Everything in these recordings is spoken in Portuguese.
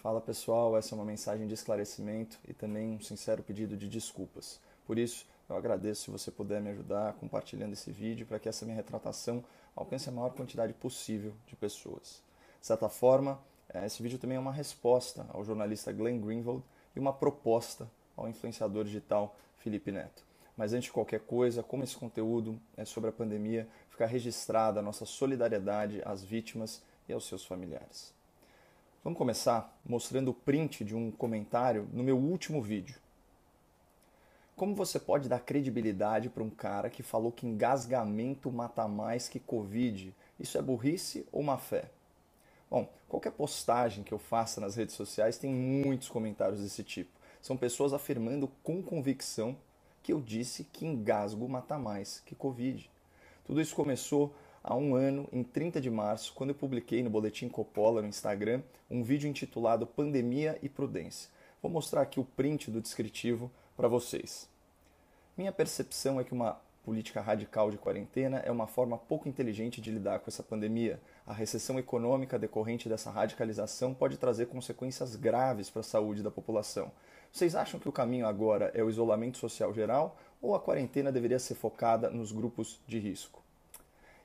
Fala pessoal, essa é uma mensagem de esclarecimento e também um sincero pedido de desculpas. Por isso, eu agradeço se você puder me ajudar compartilhando esse vídeo para que essa minha retratação alcance a maior quantidade possível de pessoas. De certa forma, esse vídeo também é uma resposta ao jornalista Glenn Greenwald e uma proposta ao influenciador digital Felipe Neto. Mas antes de qualquer coisa, como esse conteúdo é sobre a pandemia, fica registrada a nossa solidariedade às vítimas e aos seus familiares. Vamos começar mostrando o print de um comentário no meu último vídeo. Como você pode dar credibilidade para um cara que falou que engasgamento mata mais que Covid? Isso é burrice ou má fé? Bom, qualquer postagem que eu faça nas redes sociais tem muitos comentários desse tipo. São pessoas afirmando com convicção que eu disse que engasgo mata mais que Covid. Tudo isso começou há um ano, em 30 de março, quando eu publiquei no Boletim Coppola no Instagram um vídeo intitulado Pandemia e Prudência. Vou mostrar aqui o print do descritivo para vocês. Minha percepção é que uma política radical de quarentena é uma forma pouco inteligente de lidar com essa pandemia. A recessão econômica decorrente dessa radicalização pode trazer consequências graves para a saúde da população. Vocês acham que o caminho agora é o isolamento social geral ou a quarentena deveria ser focada nos grupos de risco?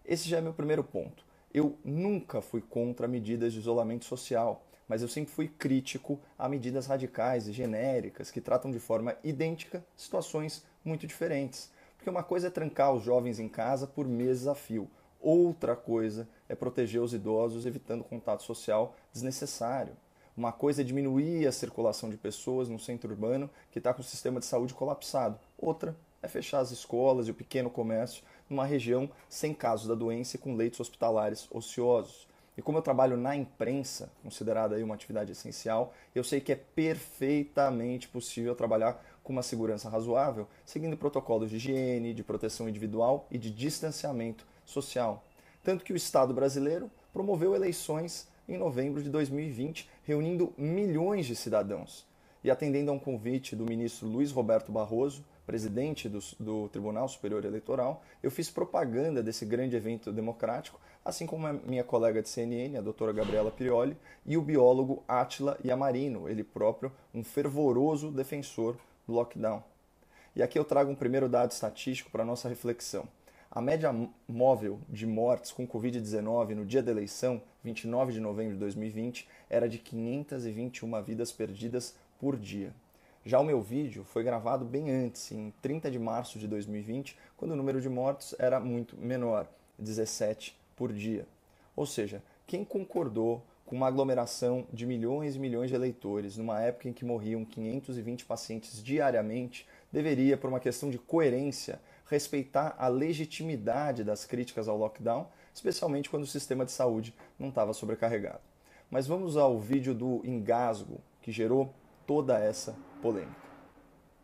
Esse já é meu primeiro ponto. Eu nunca fui contra medidas de isolamento social, mas eu sempre fui crítico a medidas radicais e genéricas que tratam de forma idêntica situações muito diferentes. Porque uma coisa é trancar os jovens em casa por meses a fio, outra coisa é proteger os idosos evitando contato social desnecessário. Uma coisa é diminuir a circulação de pessoas no centro urbano que está com o sistema de saúde colapsado. Outra é fechar as escolas e o pequeno comércio numa região sem casos da doença e com leitos hospitalares ociosos. E como eu trabalho na imprensa, considerada aí uma atividade essencial, eu sei que é perfeitamente possível trabalhar com uma segurança razoável, seguindo protocolos de higiene, de proteção individual e de distanciamento social. Tanto que o Estado brasileiro promoveu eleições em novembro de 2020, reunindo milhões de cidadãos. E atendendo a um convite do ministro Luiz Roberto Barroso, presidente do Tribunal Superior Eleitoral, eu fiz propaganda desse grande evento democrático, assim como a minha colega de CNN, a doutora Gabriela Prioli, e o biólogo Átila Yamarino, ele próprio um fervoroso defensor do lockdown. E aqui eu trago um primeiro dado estatístico para a nossa reflexão. A média móvel de mortes com Covid-19 no dia da eleição, 29 de novembro de 2020, era de 521 vidas perdidas por dia. Já o meu vídeo foi gravado bem antes, em 30 de março de 2020, quando o número de mortos era muito menor, 17 por dia. Ou seja, quem concordou com uma aglomeração de milhões e milhões de eleitores numa época em que morriam 520 pacientes diariamente, deveria, por uma questão de coerência, respeitar a legitimidade das críticas ao lockdown, especialmente quando o sistema de saúde não estava sobrecarregado. Mas vamos ao vídeo do engasgo, que gerou toda essa polêmica.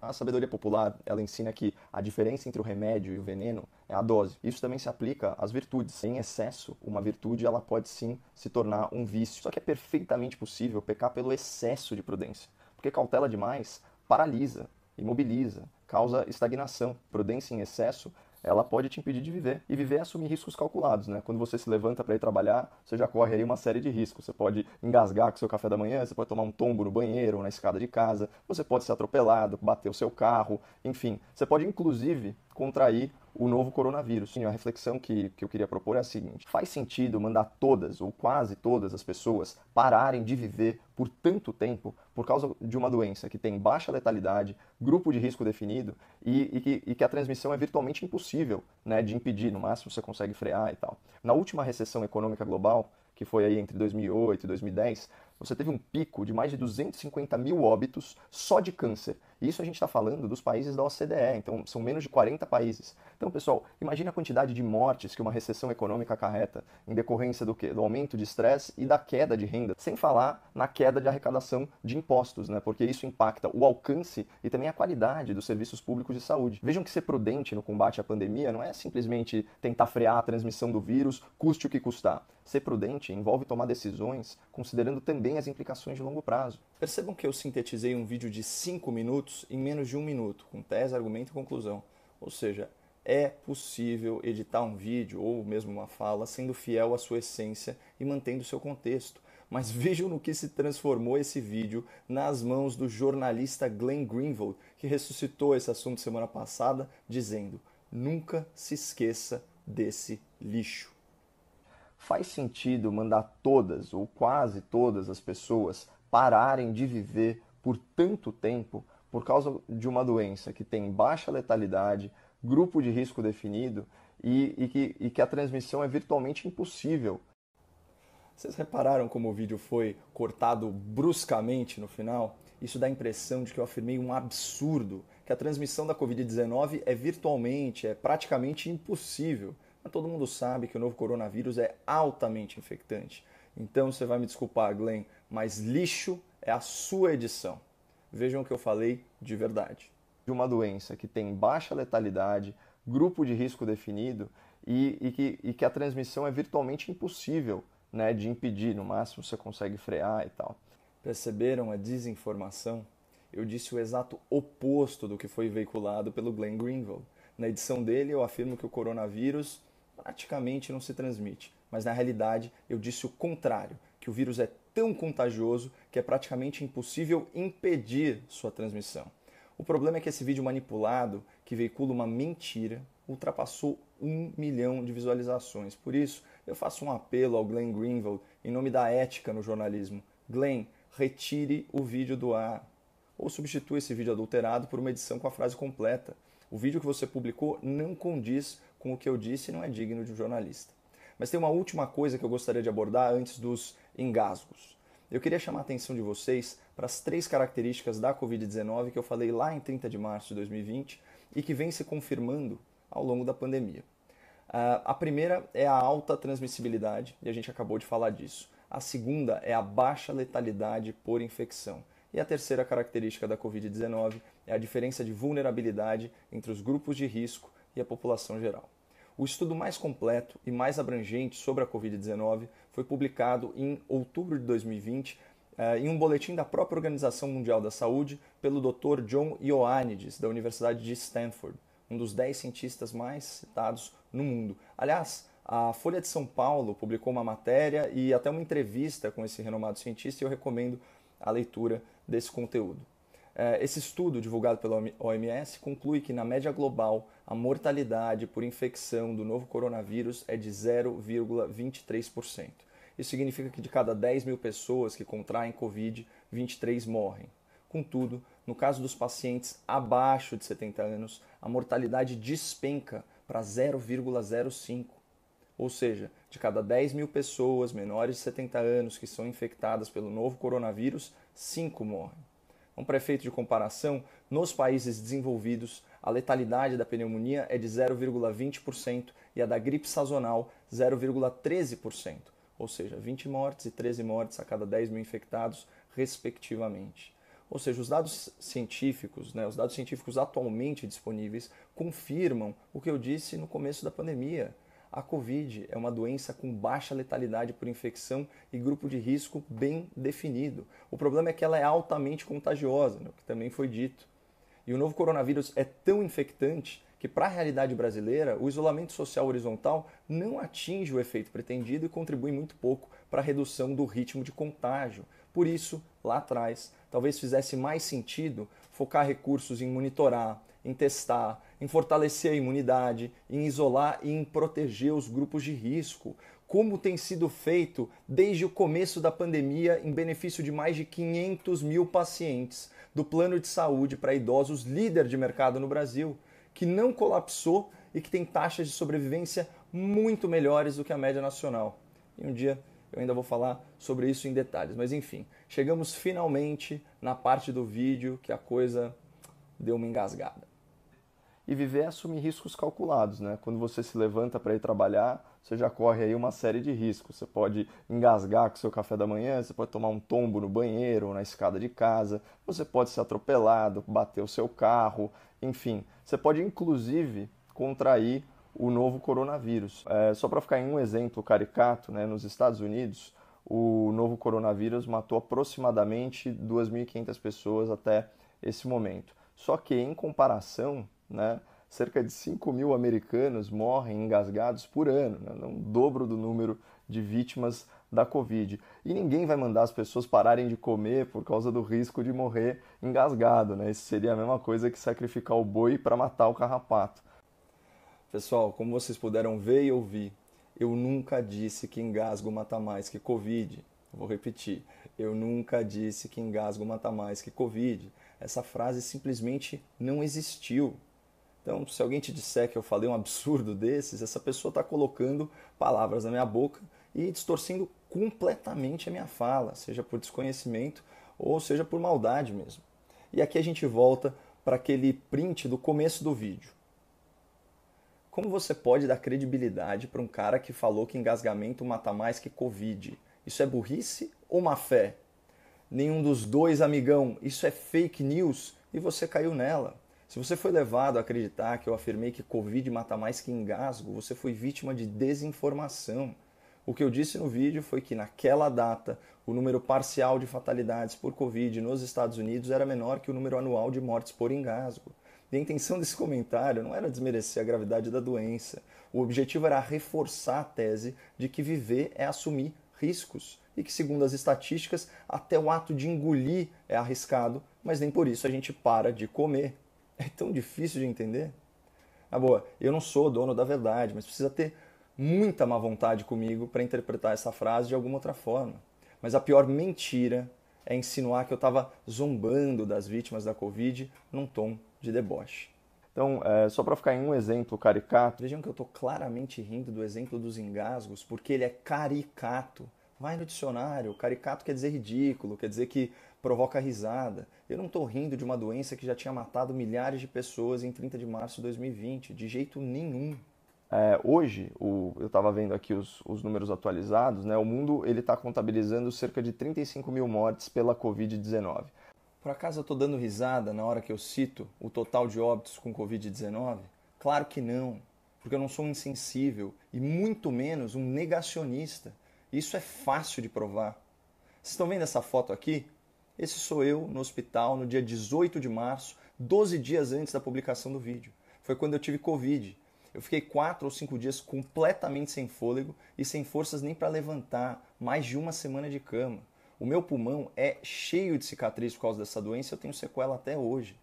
A sabedoria popular, ela ensina que a diferença entre o remédio e o veneno é a dose. Isso também se aplica às virtudes. Em excesso, uma virtude ela pode sim se tornar um vício. Só que é perfeitamente possível pecar pelo excesso de prudência, porque cautela demais paralisa, imobiliza, causa estagnação. Prudência em excesso, ela pode te impedir de viver. E viver é assumir riscos calculados, né? Quando você se levanta para ir trabalhar, você já corre aí uma série de riscos. Você pode engasgar com seu café da manhã, você pode tomar um tombo no banheiro ou na escada de casa, você pode ser atropelado, bater o seu carro, enfim. Você pode, inclusive, contrair o novo coronavírus. Sim, a reflexão que eu queria propor é a seguinte: faz sentido mandar todas, ou quase todas as pessoas, pararem de viver por tanto tempo por causa de uma doença que tem baixa letalidade, grupo de risco definido e que a transmissão é virtualmente impossível, né, de impedir, no máximo você consegue frear e tal. Na última recessão econômica global, que foi aí entre 2008 e 2010, você teve um pico de mais de 250 mil óbitos só de câncer. E isso a gente está falando dos países da OCDE, então são menos de 40 países. Então, pessoal, imagine a quantidade de mortes que uma recessão econômica acarreta em decorrência do quê? Do aumento de estresse e da queda de renda, sem falar na queda de arrecadação de impostos, né? Porque isso impacta o alcance e também a qualidade dos serviços públicos de saúde. Vejam que ser prudente no combate à pandemia não é simplesmente tentar frear a transmissão do vírus, custe o que custar. Ser prudente envolve tomar decisões considerando também as implicações de longo prazo. Percebam que eu sintetizei um vídeo de 5 minutos em menos de 1 minuto, com tese, argumento e conclusão. Ou seja, é possível editar um vídeo ou mesmo uma fala sendo fiel à sua essência e mantendo o seu contexto. Mas vejam no que se transformou esse vídeo nas mãos do jornalista Glenn Greenwald, que ressuscitou esse assunto semana passada, dizendo: nunca se esqueça desse lixo. Faz sentido mandar todas ou quase todas as pessoas pararem de viver por tanto tempo por causa de uma doença que tem baixa letalidade, grupo de risco definido e que a transmissão é virtualmente impossível? Vocês repararam como o vídeo foi cortado bruscamente no final? Isso dá a impressão de que eu afirmei um absurdo, que a transmissão da Covid-19 é virtualmente, é praticamente impossível. Mas todo mundo sabe que o novo coronavírus é altamente infectante. Então você vai me desculpar, Glenn, mas lixo é a sua edição. Vejam o que eu falei de verdade. De uma doença que tem baixa letalidade, grupo de risco definido e que a transmissão é virtualmente impossível, né, de impedir. No máximo você consegue frear e tal. Perceberam a desinformação? Eu disse o exato oposto do que foi veiculado pelo Glenn Greenwald. Na edição dele eu afirmo que o coronavírus praticamente não se transmite, mas na realidade eu disse o contrário, que o vírus é tão contagioso que é praticamente impossível impedir sua transmissão. O problema é que esse vídeo manipulado, que veicula uma mentira, ultrapassou 1 milhão de visualizações. Por isso, eu faço um apelo ao Glenn Greenwald em nome da ética no jornalismo. Glenn, retire o vídeo do ar. Ou substitua esse vídeo adulterado por uma edição com a frase completa. O vídeo que você publicou não condiz com o que eu disse e não é digno de um jornalista. Mas tem uma última coisa que eu gostaria de abordar antes dos engasgos. Eu queria chamar a atenção de vocês para as 3 características da Covid-19 que eu falei lá em 30 de março de 2020 e que vem se confirmando ao longo da pandemia. A primeira é a alta transmissibilidade, e a gente acabou de falar disso. A segunda é a baixa letalidade por infecção. E a terceira característica da Covid-19 é a diferença de vulnerabilidade entre os grupos de risco e a população geral. O estudo mais completo e mais abrangente sobre a Covid-19 foi publicado em outubro de 2020 em um boletim da própria Organização Mundial da Saúde pelo Dr. John Ioannidis, da Universidade de Stanford, um dos 10 cientistas mais citados no mundo. Aliás, a Folha de São Paulo publicou uma matéria e até uma entrevista com esse renomado cientista e eu recomendo a leitura desse conteúdo. Esse estudo, divulgado pela OMS, conclui que, na média global, a mortalidade por infecção do novo coronavírus é de 0,23%. Isso significa que de cada 10 mil pessoas que contraem Covid, 23 morrem. Contudo, no caso dos pacientes abaixo de 70 anos, a mortalidade despenca para 0,05%. Ou seja, de cada 10 mil pessoas menores de 70 anos que são infectadas pelo novo coronavírus, 5 morrem. Para efeito de comparação, nos países desenvolvidos, a letalidade da pneumonia é de 0,20% e a da gripe sazonal 0,13%, ou seja, 20 mortes e 13 mortes a cada 10 mil infectados, respectivamente. Ou seja, os dados científicos atualmente disponíveis confirmam o que eu disse no começo da pandemia. A Covid é uma doença com baixa letalidade por infecção e grupo de risco bem definido. O problema é que ela é altamente contagiosa, o que também foi dito. E o novo coronavírus é tão infectante que, para a realidade brasileira, o isolamento social horizontal não atinge o efeito pretendido e contribui muito pouco para a redução do ritmo de contágio. Por isso, lá atrás, talvez fizesse mais sentido focar recursos em monitorar, em testar, em fortalecer a imunidade, em isolar e em proteger os grupos de risco, como tem sido feito desde o começo da pandemia em benefício de mais de 500 mil pacientes do plano de saúde para idosos líder de mercado no Brasil, que não colapsou e que tem taxas de sobrevivência muito melhores do que a média nacional. E um dia eu ainda vou falar sobre isso em detalhes, mas enfim, chegamos finalmente na parte do vídeo que a coisa deu uma engasgada. E viver é assumir riscos calculados, né? Quando você se levanta para ir trabalhar, você já corre aí uma série de riscos. Você pode engasgar com o seu café da manhã, você pode tomar um tombo no banheiro ou na escada de casa, você pode ser atropelado, bater o seu carro, enfim. Você pode, inclusive, contrair o novo coronavírus. Só para ficar em um exemplo caricato, né? Nos Estados Unidos, o novo coronavírus matou aproximadamente 2.500 pessoas até esse momento. Só que, em comparação, né, cerca de 5 mil americanos morrem engasgados por ano, né, um dobro do número de vítimas da Covid. E ninguém vai mandar as pessoas pararem de comer por causa do risco de morrer engasgado, né? Isso seria a mesma coisa que sacrificar o boi para matar o carrapato. Pessoal, como vocês puderam ver e ouvir, eu nunca disse que engasgo mata mais que Covid. Vou repetir, eu nunca disse que engasgo mata mais que Covid. Essa frase simplesmente não existiu. Então, se alguém te disser que eu falei um absurdo desses, essa pessoa está colocando palavras na minha boca e distorcendo completamente a minha fala, seja por desconhecimento ou seja por maldade mesmo. E aqui a gente volta para aquele print do começo do vídeo. Como você pode dar credibilidade para um cara que falou que engasgamento mata mais que Covid? Isso é burrice ou má fé? Nenhum dos dois, amigão. Isso é fake news e você caiu nela. Se você foi levado a acreditar que eu afirmei que Covid mata mais que engasgo, você foi vítima de desinformação. O que eu disse no vídeo foi que naquela data o número parcial de fatalidades por Covid nos Estados Unidos era menor que o número anual de mortes por engasgo. E a intenção desse comentário não era desmerecer a gravidade da doença. O objetivo era reforçar a tese de que viver é assumir riscos e que, segundo as estatísticas, até o ato de engolir é arriscado, mas nem por isso a gente para de comer. É tão difícil de entender? Na boa, eu não sou dono da verdade, mas precisa ter muita má vontade comigo para interpretar essa frase de alguma outra forma. Mas a pior mentira é insinuar que eu estava zombando das vítimas da Covid num tom de deboche. Então, só para ficar em um exemplo caricato, vejam que eu estou claramente rindo do exemplo dos engasgos porque ele é caricato. Vai no dicionário, caricato quer dizer ridículo, quer dizer que provoca risada. Eu não estou rindo de uma doença que já tinha matado milhares de pessoas em 30 de março de 2020, de jeito nenhum. Hoje, eu estava vendo aqui os números atualizados, né? O mundo está contabilizando cerca de 35 mil mortes pela Covid-19. Por acaso eu estou dando risada na hora que eu cito o total de óbitos com Covid-19? Claro que não, porque eu não sou um insensível e muito menos um negacionista. Isso é fácil de provar. Vocês estão vendo essa foto aqui? Esse sou eu no hospital no dia 18 de março, 12 dias antes da publicação do vídeo. Foi quando eu tive Covid. Eu fiquei 4 ou 5 dias completamente sem fôlego e sem forças nem para levantar, mais de uma semana de cama. O meu pulmão é cheio de cicatriz por causa dessa doença e eu tenho sequela até hoje.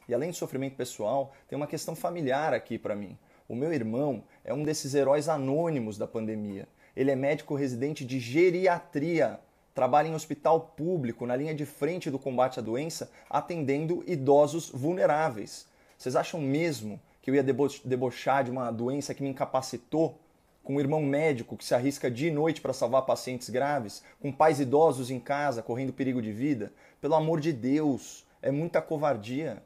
E além do sofrimento pessoal, tem uma questão familiar aqui para mim. O meu irmão é um desses heróis anônimos da pandemia. Ele é médico residente de geriatria, trabalha em hospital público, na linha de frente do combate à doença, atendendo idosos vulneráveis. Vocês acham mesmo que eu ia debochar de uma doença que me incapacitou? Com um irmão médico que se arrisca dia e noite para salvar pacientes graves, com pais idosos em casa correndo perigo de vida? Pelo amor de Deus, é muita covardia.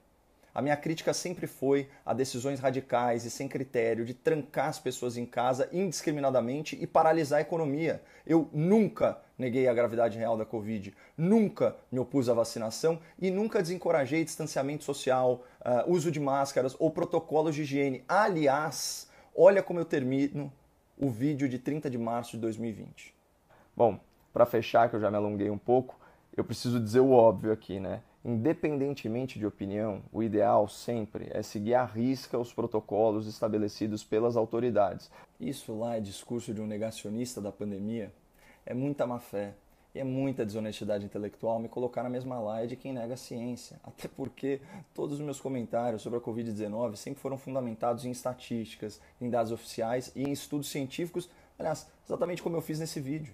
A minha crítica sempre foi a decisões radicais e sem critério de trancar as pessoas em casa indiscriminadamente e paralisar a economia. Eu nunca neguei a gravidade real da Covid, nunca me opus à vacinação e nunca desencorajei distanciamento social, uso de máscaras ou protocolos de higiene. Aliás, olha como eu termino o vídeo de 30 de março de 2020. Bom, para fechar, que eu já me alonguei um pouco, eu preciso dizer o óbvio aqui, né? Independentemente de opinião, o ideal sempre é seguir à risca os protocolos estabelecidos pelas autoridades. Isso lá é discurso de um negacionista da pandemia? É muita má fé e é muita desonestidade intelectual me colocar na mesma laia de quem nega a ciência. Até porque todos os meus comentários sobre a Covid-19 sempre foram fundamentados em estatísticas, em dados oficiais e em estudos científicos, aliás, exatamente como eu fiz nesse vídeo.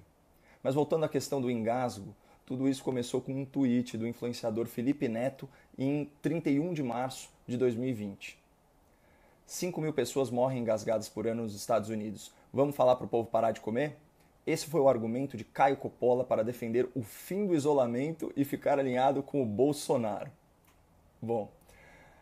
Mas voltando à questão do engasgo, tudo isso começou com um tweet do influenciador Felipe Neto em 31 de março de 2020. 5 mil pessoas morrem engasgadas por ano nos Estados Unidos. Vamos falar para o povo parar de comer? Esse foi o argumento de Caio Coppola para defender o fim do isolamento e ficar alinhado com o Bolsonaro. Bom,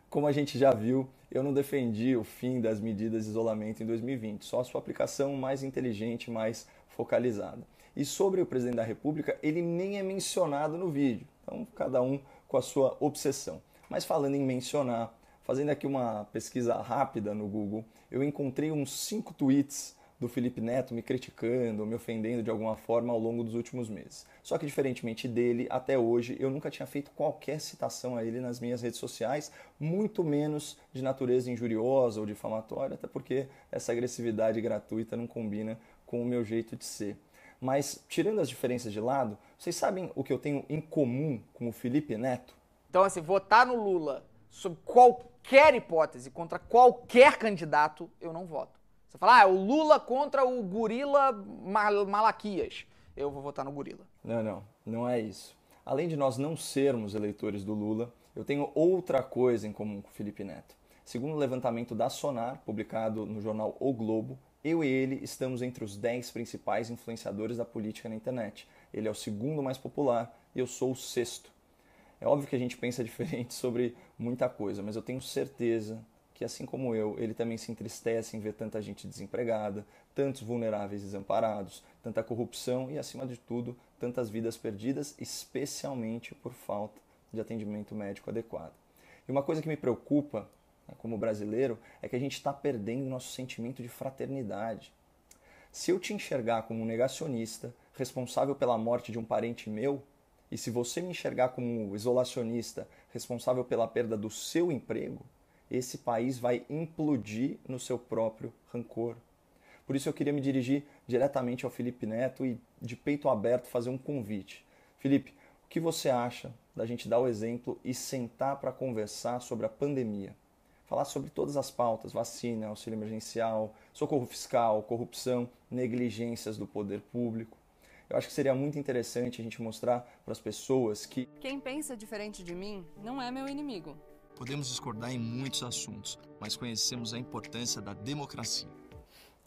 como a gente já viu, eu não defendi o fim das medidas de isolamento em 2020, só a sua aplicação mais inteligente, mais focalizada. E sobre o presidente da República, ele nem é mencionado no vídeo. Então, cada um com a sua obsessão. Mas falando em mencionar, fazendo aqui uma pesquisa rápida no Google, eu encontrei uns 5 tweets do Felipe Neto me criticando, me ofendendo de alguma forma ao longo dos últimos meses. Só que, diferentemente dele, até hoje, eu nunca tinha feito qualquer citação a ele nas minhas redes sociais, muito menos de natureza injuriosa ou difamatória, até porque essa agressividade gratuita não combina com o meu jeito de ser. Mas, tirando as diferenças de lado, vocês sabem o que eu tenho em comum com o Felipe Neto? Então, assim, votar no Lula sob qualquer hipótese, contra qualquer candidato, eu não voto. Você fala, o Lula contra o gorila Malaquias. Eu vou votar no gorila. Não é isso. Além de nós não sermos eleitores do Lula, eu tenho outra coisa em comum com o Felipe Neto. Segundo o levantamento da Sonar, publicado no jornal O Globo, eu e ele estamos entre os 10 principais influenciadores da política na internet. Ele é o segundo mais popular e eu sou o sexto. É óbvio que a gente pensa diferente sobre muita coisa, mas eu tenho certeza que, assim como eu, ele também se entristece em ver tanta gente desempregada, tantos vulneráveis desamparados, tanta corrupção e, acima de tudo, tantas vidas perdidas, especialmente por falta de atendimento médico adequado. E uma coisa que me preocupa, como brasileiro, é que a gente está perdendo nosso sentimento de fraternidade. Se eu te enxergar como um negacionista, responsável pela morte de um parente meu, e se você me enxergar como um isolacionista, responsável pela perda do seu emprego, esse país vai implodir no seu próprio rancor. Por isso eu queria me dirigir diretamente ao Felipe Neto e, de peito aberto, fazer um convite. Felipe, o que você acha da gente dar o exemplo e sentar para conversar sobre a pandemia? Falar sobre todas as pautas, vacina, auxílio emergencial, socorro fiscal, corrupção, negligências do poder público. Eu acho que seria muito interessante a gente mostrar para as pessoas que quem pensa diferente de mim não é meu inimigo. Podemos discordar em muitos assuntos, mas conhecemos a importância da democracia.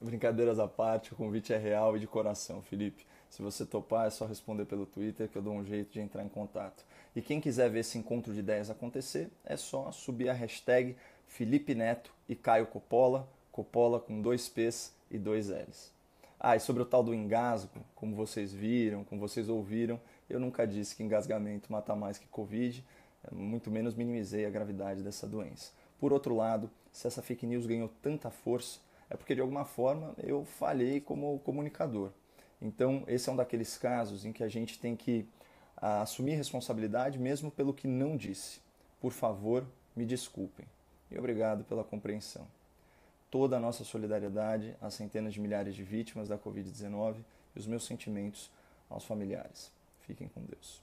Brincadeiras à parte, o convite é real e de coração, Felipe. Se você topar, é só responder pelo Twitter que eu dou um jeito de entrar em contato. E quem quiser ver esse encontro de ideias acontecer, é só subir a hashtag Felipe Neto e Caio Coppola, Coppola com 2 P's e 2 L's. E sobre o tal do engasgo, como vocês viram, como vocês ouviram, eu nunca disse que engasgamento mata mais que Covid, muito menos minimizei a gravidade dessa doença. Por outro lado, se essa fake news ganhou tanta força, é porque de alguma forma eu falhei como comunicador. Então, esse é um daqueles casos em que a gente tem que assumir responsabilidade mesmo pelo que não disse. Por favor, me desculpem. E obrigado pela compreensão. Toda a nossa solidariedade às centenas de milhares de vítimas da Covid-19 e os meus sentimentos aos familiares. Fiquem com Deus.